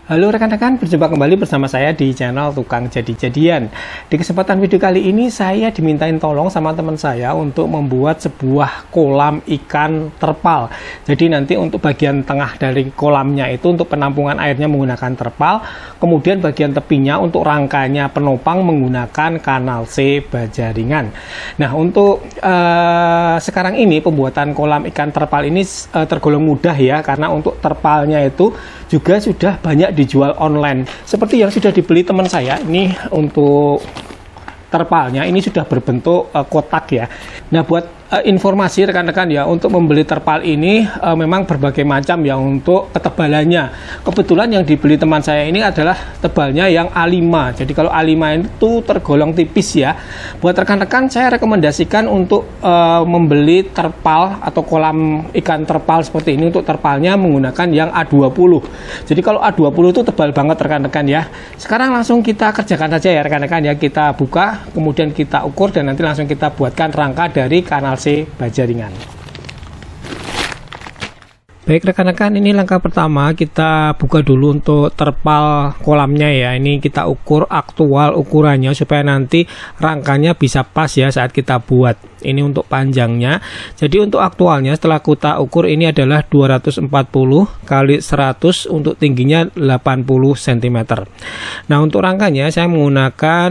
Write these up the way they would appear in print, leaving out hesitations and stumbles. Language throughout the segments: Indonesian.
Halo rekan-rekan, berjumpa kembali bersama saya di channel Tukang Jadi-Jadian. Di kesempatan video kali ini saya dimintain tolong sama teman saya untuk membuat sebuah kolam ikan terpal. Jadi nanti untuk bagian tengah dari kolamnya itu untuk penampungan airnya menggunakan terpal, kemudian bagian tepinya untuk rangkanya penopang menggunakan kanal C baja ringan. Nah untuk sekarang ini pembuatan kolam ikan terpal ini tergolong mudah ya, karena untuk terpalnya itu juga sudah banyak dijual online seperti yang sudah dibeli teman saya. Ini untuk terpalnya ini sudah berbentuk kotak ya. Nah buat informasi rekan-rekan ya, untuk membeli terpal ini memang berbagai macam ya untuk ketebalannya. Kebetulan yang dibeli teman saya ini adalah tebalnya yang A5. Jadi kalau A5 itu tergolong tipis ya. Buat rekan-rekan saya rekomendasikan untuk membeli terpal atau kolam ikan terpal seperti ini untuk terpalnya menggunakan yang A20. Jadi kalau A20 itu tebal banget rekan-rekan ya. Sekarang langsung kita kerjakan saja ya rekan-rekan ya. Kita buka, kemudian kita ukur dan nanti langsung kita buatkan rangka dari kanal C baja ringan. Baik rekan-rekan, ini langkah pertama, kita buka dulu untuk terpal kolamnya ya. Ini kita ukur aktual ukurannya supaya nanti rangkanya bisa pas ya saat kita buat. Ini untuk panjangnya. Jadi untuk aktualnya setelah kita ukur ini adalah 240 kali 100, untuk tingginya 80 cm. Nah untuk rangkanya saya menggunakan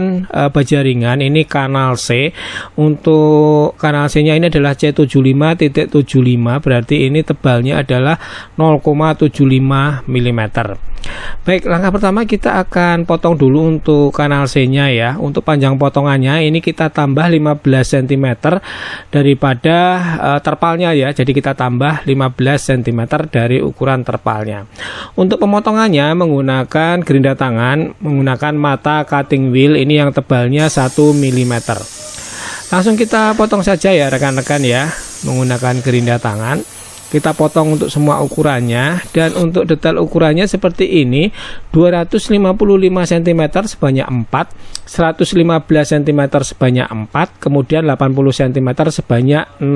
baja ringan, ini kanal C. Untuk kanal C nya ini adalah C75.75, berarti ini tebalnya adalah 0,75 mm. Baik, langkah pertama kita akan potong dulu untuk kanal C nya ya. Untuk panjang potongannya ini kita tambah 15 cm daripada terpalnya ya. Jadi kita tambah 15 cm dari ukuran terpalnya. Untuk pemotongannya menggunakan gerinda tangan, menggunakan mata cutting wheel ini yang tebalnya 1 mm. Langsung kita potong saja ya rekan-rekan ya, menggunakan gerinda tangan. Kita potong untuk semua ukurannya, dan untuk detail ukurannya seperti ini: 255 cm sebanyak 4, 115 cm sebanyak 4, kemudian 80 cm sebanyak 6.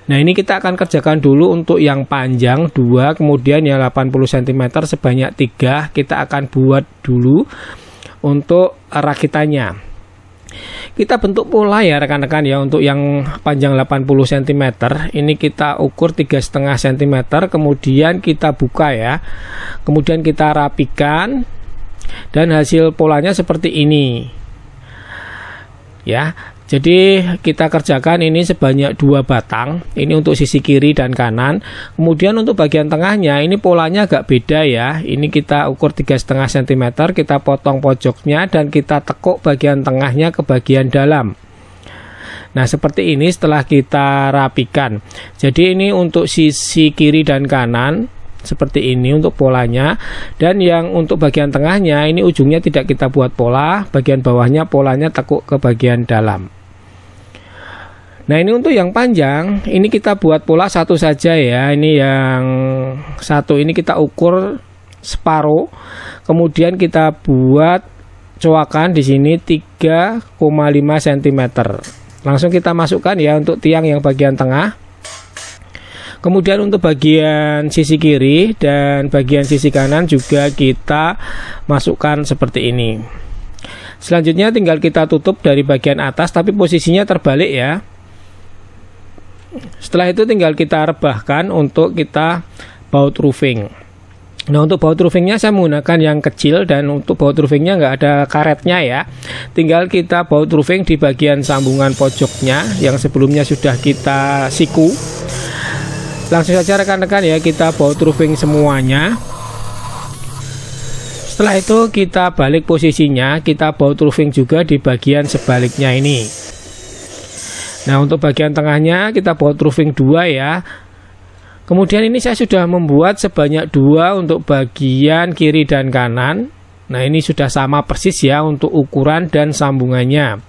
Nah ini kita akan kerjakan dulu untuk yang panjang 2, kemudian yang 80 cm sebanyak 3 kita akan buat dulu untuk rakitannya. Kita bentuk pola ya rekan-rekan ya. Untuk yang panjang 80 cm ini kita ukur 3,5 cm, kemudian kita buka ya, kemudian kita rapikan dan hasil polanya seperti ini ya. Jadi kita kerjakan ini sebanyak 2 batang, ini untuk sisi kiri dan kanan. Kemudian untuk bagian tengahnya ini polanya agak beda ya. Ini kita ukur 3,5 cm, kita potong pojoknya dan kita tekuk bagian tengahnya ke bagian dalam. Nah seperti ini setelah kita rapikan. Jadi ini untuk sisi kiri dan kanan seperti ini untuk polanya, dan yang untuk bagian tengahnya ini ujungnya tidak kita buat pola, bagian bawahnya polanya tekuk ke bagian dalam. Nah ini untuk yang panjang ini kita buat pola satu saja ya. Ini yang satu ini kita ukur separuh, kemudian kita buat coakan di sini 3,5 cm. Langsung kita masukkan ya untuk tiang yang bagian tengah. Kemudian untuk bagian sisi kiri dan bagian sisi kanan juga kita masukkan seperti ini. Selanjutnya tinggal kita tutup dari bagian atas, tapi posisinya terbalik ya. Setelah itu tinggal kita rebahkan untuk kita baut roofing. Nah untuk baut roofingnya saya menggunakan yang kecil, dan untuk baut roofingnya nggak ada karetnya ya. Tinggal kita baut roofing di bagian sambungan pojoknya yang sebelumnya sudah kita siku. Langsung saja rekan-rekan ya, kita baut roofing semuanya. Setelah itu kita balik posisinya, kita baut roofing juga di bagian sebaliknya ini. Nah untuk bagian tengahnya kita baut roofing 2 ya. Kemudian ini saya sudah membuat sebanyak 2 untuk bagian kiri dan kanan. Nah ini sudah sama persis ya untuk ukuran dan sambungannya.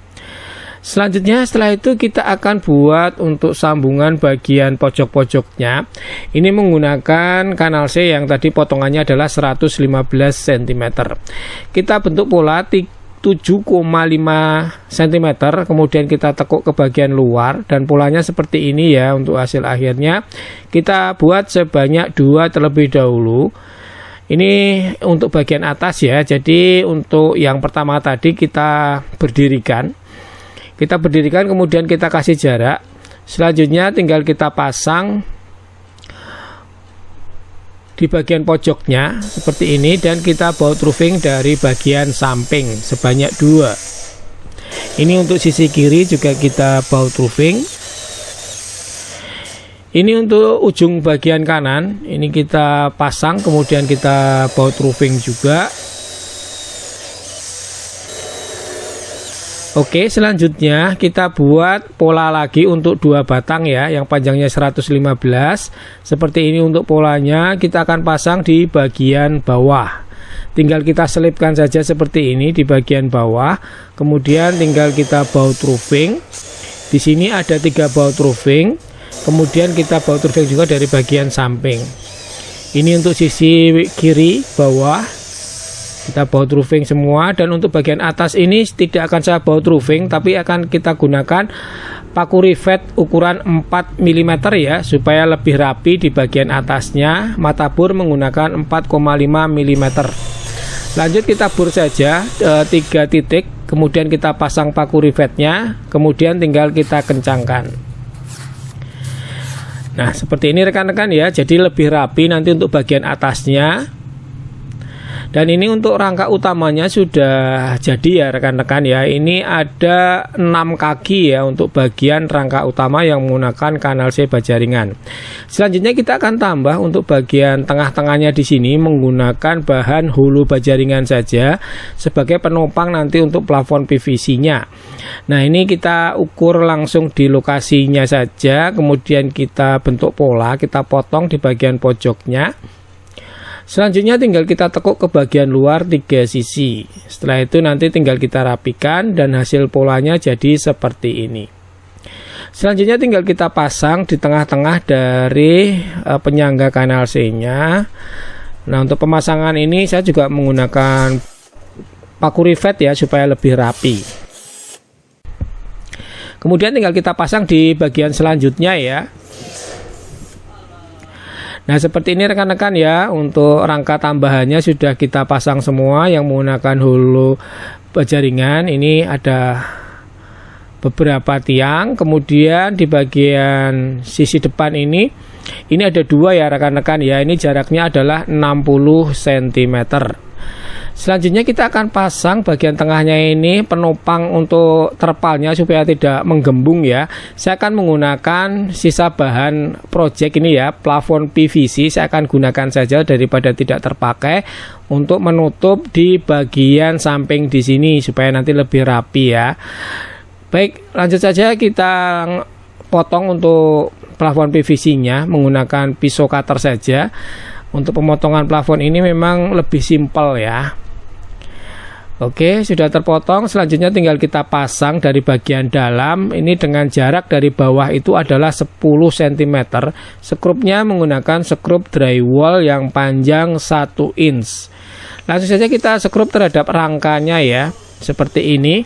Selanjutnya setelah itu kita akan buat untuk sambungan bagian pojok-pojoknya. Ini menggunakan kanal C yang tadi potongannya adalah 115 cm. Kita bentuk pola 7,5 cm, kemudian kita tekuk ke bagian luar dan polanya seperti ini ya. Untuk hasil akhirnya kita buat sebanyak 2 terlebih dahulu. Ini untuk bagian atas ya. Jadi untuk yang pertama tadi kita berdirikan. Kemudian kita kasih jarak. Selanjutnya tinggal kita pasang di bagian pojoknya seperti ini, dan kita baut roofing dari bagian samping sebanyak 2. Ini untuk sisi kiri juga kita baut roofing. Ini untuk ujung bagian kanan, ini kita pasang kemudian kita baut roofing juga. Oke, selanjutnya kita buat pola lagi untuk 2 batang ya, yang panjangnya 115. Seperti ini untuk polanya, kita akan pasang di bagian bawah. Tinggal kita selipkan saja seperti ini di bagian bawah. Kemudian tinggal kita baut roofing. Di sini ada 3 baut roofing. Kemudian kita baut roofing juga dari bagian samping. Ini untuk sisi kiri bawah. Kita baut roofing semua, dan untuk bagian atas ini tidak akan saya baut roofing, tapi akan kita gunakan paku rivet ukuran 4 mm ya, supaya lebih rapi di bagian atasnya. Mata bor menggunakan 4,5 mm. Lanjut kita bor saja 3 titik, kemudian kita pasang paku rivetnya, kemudian tinggal kita kencangkan. Nah seperti ini rekan-rekan ya, jadi lebih rapi nanti untuk bagian atasnya. Dan ini untuk rangka utamanya sudah jadi ya rekan-rekan ya. Ini ada 6 kaki ya untuk bagian rangka utama yang menggunakan kanal C baja ringan. Selanjutnya kita akan tambah untuk bagian tengah-tengahnya di sini menggunakan bahan hulu baja ringan saja sebagai penopang nanti untuk plafon PVC-nya. Nah ini kita ukur langsung di lokasinya saja, kemudian kita bentuk pola, kita potong di bagian pojoknya. Selanjutnya tinggal kita tekuk ke bagian luar 3 sisi. Setelah itu nanti tinggal kita rapikan dan hasil polanya jadi seperti ini. Selanjutnya tinggal kita pasang di tengah-tengah dari penyangga kanal C-nya. Nah untuk pemasangan ini saya juga menggunakan paku rivet ya supaya lebih rapi. Kemudian tinggal kita pasang di bagian selanjutnya ya. Nah seperti ini rekan-rekan ya, untuk rangka tambahannya sudah kita pasang semua yang menggunakan hulu baja ringan. Ini ada beberapa tiang, kemudian di bagian sisi depan ini ada 2 ya rekan-rekan ya, ini jaraknya adalah 60 cm. Selanjutnya kita akan pasang bagian tengahnya ini penopang untuk terpalnya supaya tidak menggembung ya. Saya akan menggunakan sisa bahan project ini ya, plafon PVC. Saya akan gunakan saja daripada tidak terpakai untuk menutup di bagian samping di sini supaya nanti lebih rapi ya. Baik, lanjut saja kita potong untuk plafon PVC-nya menggunakan pisau cutter saja. Untuk pemotongan plafon ini memang lebih simpel ya. Oke, sudah terpotong. Selanjutnya tinggal kita pasang dari bagian dalam. Ini dengan jarak dari bawah itu adalah 10 cm. Skrupnya menggunakan skrup drywall yang panjang 1 inch. Langsung saja kita skrup terhadap rangkanya ya, seperti ini.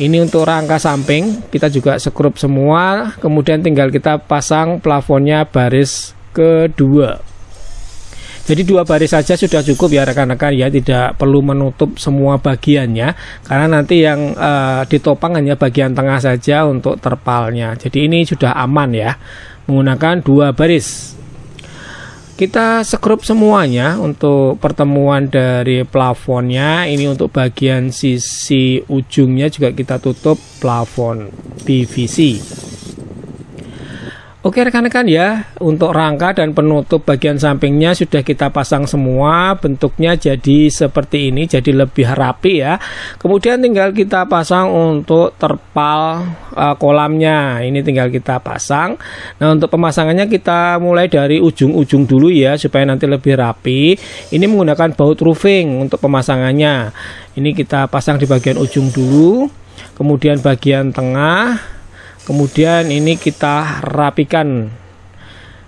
Ini untuk rangka samping, kita juga skrup semua. Kemudian tinggal kita pasang plafonnya baris kedua. Jadi 2 baris saja sudah cukup ya rekan-rekan ya, tidak perlu menutup semua bagiannya, karena nanti yang ditopang hanya bagian tengah saja untuk terpalnya. Jadi ini sudah aman ya, menggunakan 2 baris. Kita skrup semuanya untuk pertemuan dari plafonnya. Ini untuk bagian sisi ujungnya juga kita tutup plafon PVC. Oke rekan-rekan ya, untuk rangka dan penutup bagian sampingnya sudah kita pasang semua. Bentuknya jadi seperti ini, jadi lebih rapi ya. Kemudian tinggal kita pasang untuk terpal kolamnya. Ini tinggal kita pasang. Nah untuk pemasangannya kita mulai dari ujung-ujung dulu ya, supaya nanti lebih rapi. Ini menggunakan baut roofing untuk pemasangannya. Ini kita pasang di bagian ujung dulu, kemudian bagian tengah. Kemudian ini kita rapikan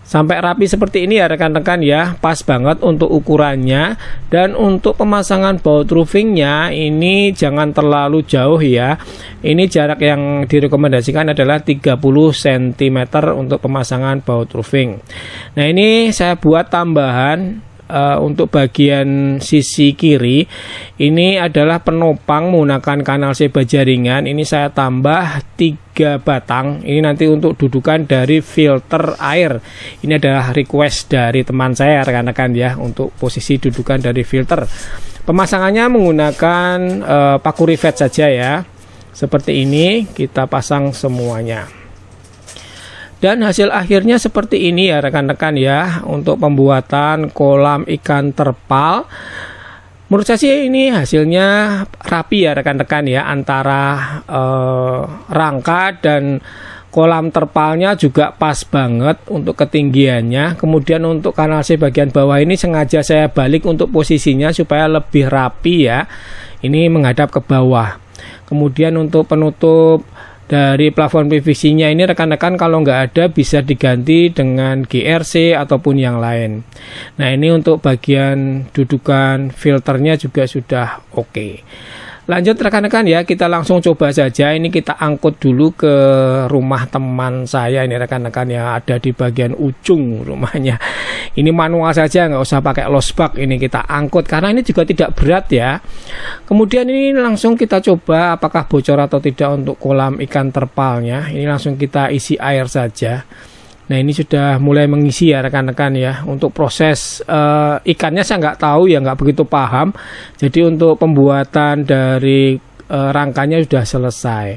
sampai rapi seperti ini ya rekan-rekan ya, pas banget untuk ukurannya. Dan untuk pemasangan baut roofingnya ini jangan terlalu jauh ya. Ini jarak yang direkomendasikan adalah 30 cm untuk pemasangan baut roofing. Nah ini saya buat tambahan untuk bagian sisi kiri ini adalah penopang menggunakan kanal seba jaringan. Ini saya tambah 3 batang. Ini nanti untuk dudukan dari filter air. Ini adalah request dari teman saya rekan-rekan ya, untuk posisi dudukan dari filter. Pemasangannya menggunakan paku rivet saja ya. Seperti ini kita pasang semuanya. Dan hasil akhirnya seperti ini ya rekan-rekan ya, untuk pembuatan kolam ikan terpal. Menurut saya sih ini hasilnya rapi ya rekan-rekan ya, antara rangka dan kolam terpalnya juga pas banget untuk ketinggiannya. Kemudian untuk kanal C bagian bawah ini sengaja saya balik untuk posisinya supaya lebih rapi ya. Ini menghadap ke bawah. Kemudian untuk penutup dari plafon PVC-nya ini rekan-rekan kalau nggak ada bisa diganti dengan GRC ataupun yang lain. Nah ini untuk bagian dudukan filternya juga sudah oke. Lanjut rekan-rekan ya, kita langsung coba saja. Ini kita angkut dulu ke rumah teman saya ini rekan-rekan ya, ada di bagian ujung rumahnya. Ini manual saja, nggak usah pakai losbak. Ini kita angkut karena ini juga tidak berat ya. Kemudian ini langsung kita coba apakah bocor atau tidak untuk kolam ikan terpalnya. Ini langsung kita isi air saja. Nah ini sudah mulai mengisi ya rekan-rekan ya. Untuk proses ikannya saya nggak tahu ya, nggak begitu paham. Jadi untuk pembuatan dari rangkanya sudah selesai.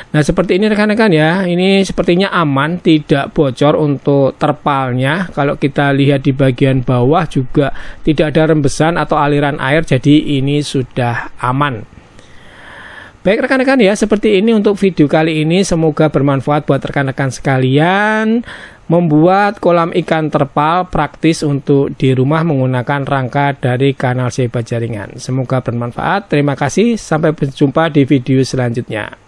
Nah seperti ini rekan-rekan ya. Ini sepertinya aman, tidak bocor untuk terpalnya. Kalau kita lihat di bagian bawah juga tidak ada rembesan atau aliran air. Jadi ini sudah aman. Baik rekan-rekan ya, seperti ini untuk video kali ini, semoga bermanfaat buat rekan-rekan sekalian. Membuat kolam ikan terpal praktis untuk di rumah menggunakan rangka dari kanal seba jaringan. Semoga bermanfaat. Terima kasih, sampai berjumpa di video selanjutnya.